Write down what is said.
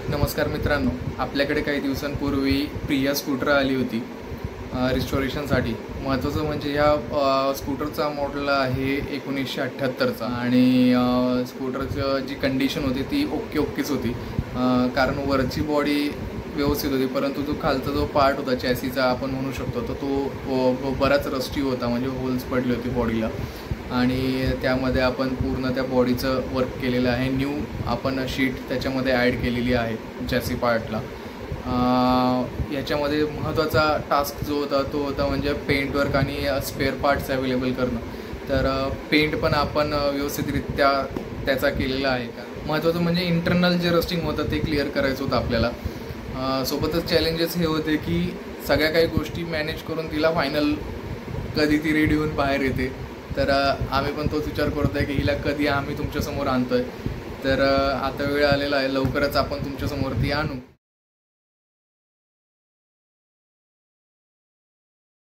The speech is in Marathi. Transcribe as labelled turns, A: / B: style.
A: नमस्कार मित्रांनो, आपल्याकडे काही दिवसांपूर्वी प्रिया स्कूटर आली होती रिस्टोरेशनसाठी। महत्त्वाचं म्हणजे ह्या स्कूटरचा मॉडेल आहे 1978चा आणि स्कूटरचं जी कंडिशन होती ती ओकेच होती। कारण वरची बॉडी व्यवस्थित होती, परंतु जो खालचा जो पार्ट होता चॅसीचा आपण म्हणू शकतो तर तो बराच रस्टी होता, म्हणजे होल्स पडले होते बॉडीला। आणि त्यामध्ये आपण पूर्ण त्या बॉडीचं वर्क केलेलं आहे। न्यू आपण शीट त्याच्यामध्ये ॲड केलेली आहे चॅसी पार्टला। याच्यामध्ये महत्त्वाचा टास्क जो होता तो होता म्हणजे पेंट वर्क आणि स्पेअर पार्ट्स अवेलेबल करणं। तर पेंट पण आपण व्यवस्थितरित्या त्याचा केलेला आहे। महत्त्वाचं म्हणजे इंटरनल जे रस्टिंग होतं ते क्लिअर करायचं होतं आपल्याला। सोबतच चॅलेंजेस हे होते की सगळ्या काही गोष्टी मॅनेज करून तिला फायनल कधी ती रेडी होऊन बाहेर येते। तर आम्ही पण तोच विचार करतो आहे की हिला कधी आम्ही तुमच्यासमोर आणतो आहे। तर आता वेळ आलेला आहे, लवकरच आपण तुमच्यासमोर ती आणू।